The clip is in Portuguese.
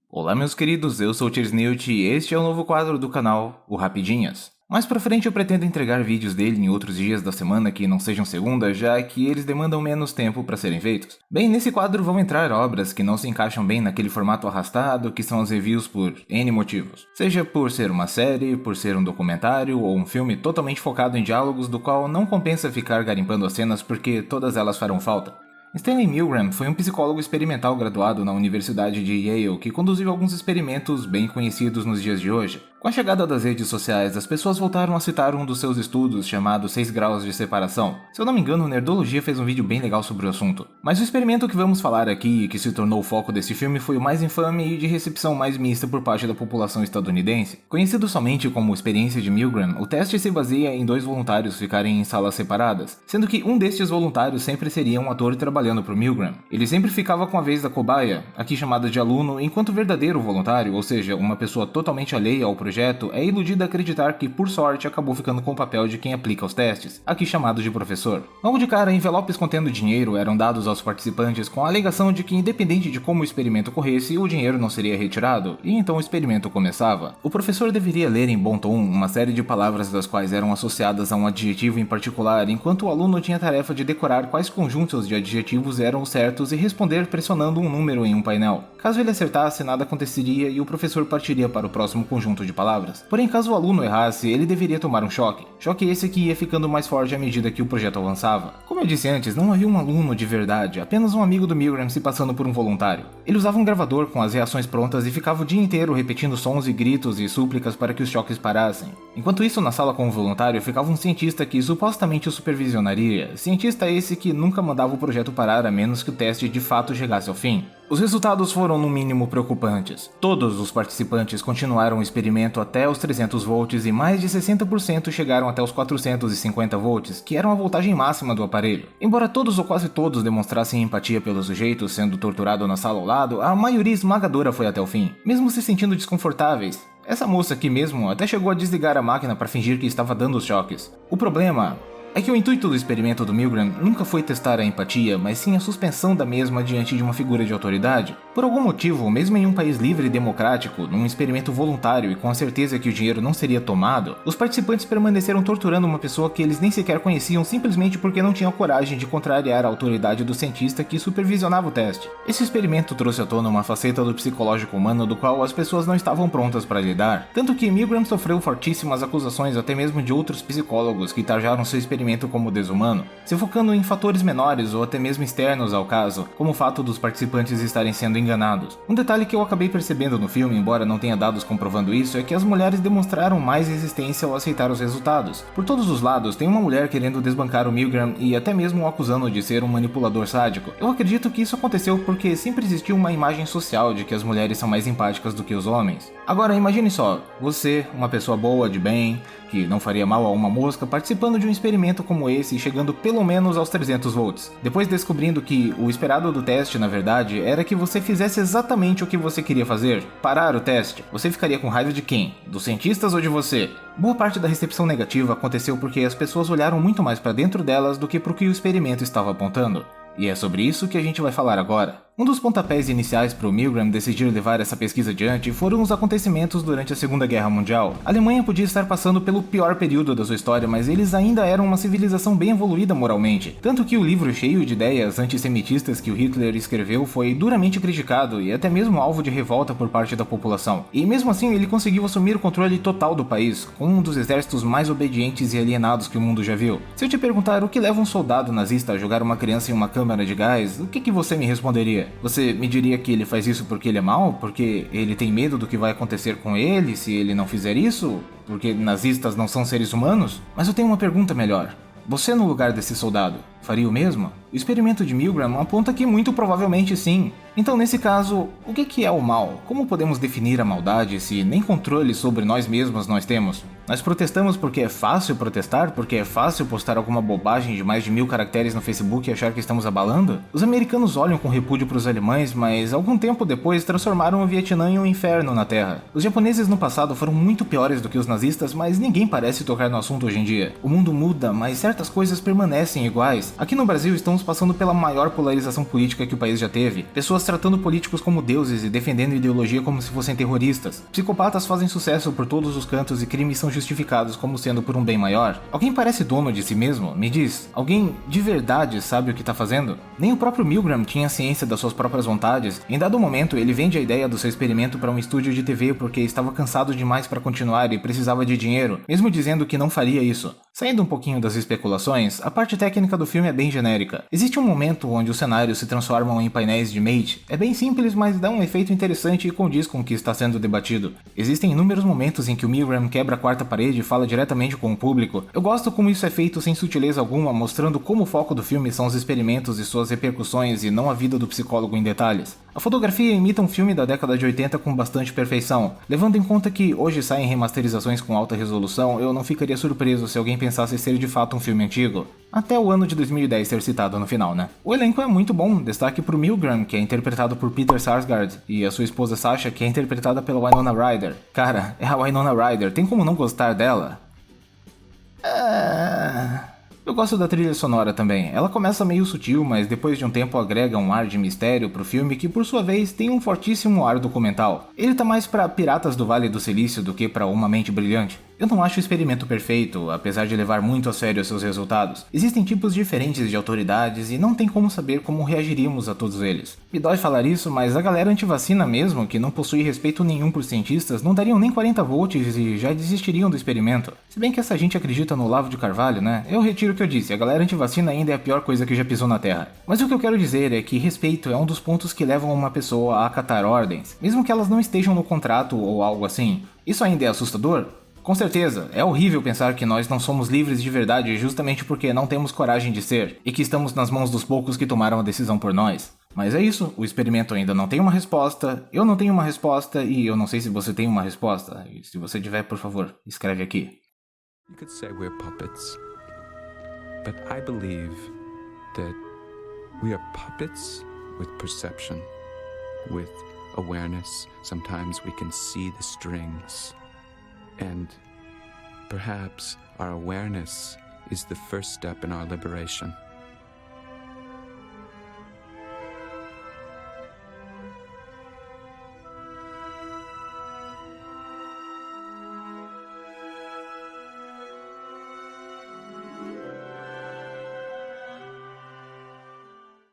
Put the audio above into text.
Olá meus queridos, eu sou o Tiersneut e este é o novo quadro do canal, o Rapidinhas. Mais pra frente eu pretendo entregar vídeos dele em outros dias da semana que não sejam segunda, já que eles demandam menos tempo para serem feitos. Bem, nesse quadro vão entrar obras que não se encaixam bem naquele formato arrastado que são as reviews por N motivos. Seja por ser uma série, por ser um documentário ou um filme totalmente focado em diálogos do qual não compensa ficar garimpando as cenas porque todas elas farão falta. Stanley Milgram foi um psicólogo experimental graduado na Universidade de Yale que conduziu alguns experimentos bem conhecidos nos dias de hoje. Com a chegada das redes sociais, as pessoas voltaram a citar um dos seus estudos chamado 6 graus de separação. Se eu não me engano, o Nerdologia fez um vídeo bem legal sobre o assunto. Mas o experimento que vamos falar aqui e que se tornou o foco desse filme foi o mais infame e de recepção mais mista por parte da população estadunidense. Conhecido somente como experiência de Milgram, o teste se baseia em 2 voluntários ficarem em salas separadas, sendo que um destes voluntários sempre seria um ator trabalhando para o Milgram. Ele sempre ficava com a vez da cobaia, aqui chamada de aluno, enquanto o verdadeiro voluntário, ou seja, uma pessoa totalmente alheia ao projeto, é iludido a acreditar que, por sorte, acabou ficando com o papel de quem aplica os testes, aqui chamado de professor. Logo de cara, envelopes contendo dinheiro eram dados aos participantes com a alegação de que, independente de como o experimento corresse, o dinheiro não seria retirado, e então o experimento começava. O professor deveria ler em bom tom uma série de palavras das quais eram associadas a um adjetivo em particular, enquanto o aluno tinha a tarefa de decorar quais conjuntos de adjetivos eram os certos e responder pressionando um número em um painel. Caso ele acertasse, nada aconteceria e o professor partiria para o próximo conjunto de palavras. Porém, caso o aluno errasse, ele deveria tomar um choque. Choque esse que ia ficando mais forte à medida que o projeto avançava. Como eu disse antes, não havia um aluno de verdade, apenas um amigo do Milgram se passando por um voluntário. Ele usava um gravador com as reações prontas e ficava o dia inteiro repetindo sons e gritos e súplicas para que os choques parassem. Enquanto isso, na sala com o voluntário, ficava um cientista que supostamente o supervisionaria. Cientista esse que nunca mandava o projeto parar a menos que o teste de fato chegasse ao fim. Os resultados foram no mínimo preocupantes. Todos os participantes continuaram o experimento até os 300 volts e mais de 60% chegaram até os 450 volts, que eram a voltagem máxima do aparelho. Embora todos ou quase todos demonstrassem empatia pelo sujeito sendo torturado na sala ao lado, a maioria esmagadora foi até o fim, mesmo se sentindo desconfortáveis. Essa moça aqui mesmo até chegou a desligar a máquina para fingir que estava dando os choques. O problema é que o intuito do experimento do Milgram nunca foi testar a empatia, mas sim a suspensão da mesma diante de uma figura de autoridade. Por algum motivo, mesmo em um país livre e democrático, num experimento voluntário e com a certeza que o dinheiro não seria tomado, os participantes permaneceram torturando uma pessoa que eles nem sequer conheciam simplesmente porque não tinham coragem de contrariar a autoridade do cientista que supervisionava o teste. Esse experimento trouxe à tona uma faceta do psicológico humano do qual as pessoas não estavam prontas para lidar, tanto que Milgram sofreu fortíssimas acusações até mesmo de outros psicólogos que tarjaram seu experimento como desumano, se focando em fatores menores ou até mesmo externos ao caso, como o fato dos participantes estarem sendo enganados. Um detalhe que eu acabei percebendo no filme, embora não tenha dados comprovando isso, é que as mulheres demonstraram mais resistência ao aceitar os resultados. Por todos os lados, tem uma mulher querendo desbancar o Milgram e até mesmo o acusando de ser um manipulador sádico. Eu acredito que isso aconteceu porque sempre existiu uma imagem social de que as mulheres são mais empáticas do que os homens. Agora imagine só, você, uma pessoa boa, de bem, que não faria mal a uma mosca, participando de um experimento como esse e chegando pelo menos aos 300 volts. Depois descobrindo que o esperado do teste, na verdade, era que você fizesse exatamente o que você queria fazer, parar o teste. Você ficaria com raiva de quem? Dos cientistas ou de você? Boa parte da recepção negativa aconteceu porque as pessoas olharam muito mais para dentro delas do que para o que o experimento estava apontando. E é sobre isso que a gente vai falar agora. Um dos pontapés iniciais para o Milgram decidir levar essa pesquisa adiante foram os acontecimentos durante a Segunda Guerra Mundial. A Alemanha podia estar passando pelo pior período da sua história, mas eles ainda eram uma civilização bem evoluída moralmente. Tanto que o livro cheio de ideias antissemitistas que o Hitler escreveu foi duramente criticado e até mesmo alvo de revolta por parte da população. E mesmo assim ele conseguiu assumir o controle total do país, com um dos exércitos mais obedientes e alienados que o mundo já viu. Se eu te perguntar o que leva um soldado nazista a jogar uma criança em uma câmara de gás, o que você me responderia? Você me diria que ele faz isso porque ele é mau? Porque ele tem medo do que vai acontecer com ele se ele não fizer isso? Porque nazistas não são seres humanos? Mas eu tenho uma pergunta melhor. Você no lugar desse soldado, faria o mesmo? O experimento de Milgram aponta que muito provavelmente sim. Então nesse caso, o que é o mal? Como podemos definir a maldade se nem controle sobre nós mesmos nós temos? Nós protestamos porque é fácil protestar, porque é fácil postar alguma bobagem de mais de 1000 caracteres no Facebook e achar que estamos abalando? Os americanos olham com repúdio para os alemães, mas algum tempo depois transformaram o Vietnã em um inferno na Terra. Os japoneses no passado foram muito piores do que os nazistas, mas ninguém parece tocar no assunto hoje em dia. O mundo muda, mas certas coisas permanecem iguais. Aqui no Brasil estamos passando pela maior polarização política que o país já teve. Pessoas tratando políticos como deuses e defendendo ideologia como se fossem terroristas. Psicopatas fazem sucesso por todos os cantos e crimes são justificados como sendo por um bem maior. Alguém parece dono de si mesmo? Me diz, alguém de verdade sabe o que tá fazendo? Nem o próprio Milgram tinha ciência das suas próprias vontades. Em dado momento, ele vende a ideia do seu experimento para um estúdio de TV porque estava cansado demais para continuar e precisava de dinheiro, mesmo dizendo que não faria isso. Saindo um pouquinho das especulações, a parte técnica do filme é bem genérica. Existe um momento onde os cenários se transformam em painéis de Mate. É bem simples, mas dá um efeito interessante e condiz com o que está sendo debatido. Existem inúmeros momentos em que o Milgram quebra a quarta parede e fala diretamente com o público. Eu gosto como isso é feito sem sutileza alguma, mostrando como o foco do filme são os experimentos e suas repercussões e não a vida do psicólogo em detalhes. A fotografia imita um filme da década de 80 com bastante perfeição. Levando em conta que hoje saem remasterizações com alta resolução, eu não ficaria surpreso se alguém pensasse ser de fato um filme antigo. Até o ano de 2010 ser citado no final, né? O elenco é muito bom, destaque pro Milgram, que é interpretado por Peter Sarsgaard, e a sua esposa Sasha, que é interpretada pela Winona Ryder. Cara, é a Winona Ryder, tem como não gostar dela? Eu gosto da trilha sonora também. Ela começa meio sutil, mas depois de um tempo agrega um ar de mistério pro filme que, por sua vez, tem um fortíssimo ar documental. Ele tá mais pra Piratas do Vale do Silício do que pra Uma Mente Brilhante. Eu não acho o experimento perfeito, apesar de levar muito a sério seus resultados. Existem tipos diferentes de autoridades e não tem como saber como reagiríamos a todos eles. Me dói falar isso, mas a galera antivacina mesmo, que não possui respeito nenhum por cientistas, não dariam nem 40 volts e já desistiriam do experimento. Se bem que essa gente acredita no Olavo de Carvalho, né? Eu retiro o que eu disse, a galera antivacina ainda é a pior coisa que já pisou na Terra. Mas o que eu quero dizer é que respeito é um dos pontos que levam uma pessoa a acatar ordens, mesmo que elas não estejam no contrato ou algo assim. Isso ainda é assustador? Com certeza, é horrível pensar que nós não somos livres de verdade justamente porque não temos coragem de ser, e que estamos nas mãos dos poucos que tomaram a decisão por nós. Mas é isso, o experimento ainda não tem uma resposta, eu não tenho uma resposta e eu não sei se você tem uma resposta. E se você tiver, por favor, escreve aqui. You could say we're puppets, but I believe that we are puppets with perception, with awareness. Sometimes we can see the strings. And perhaps our awareness is the first step in our liberation.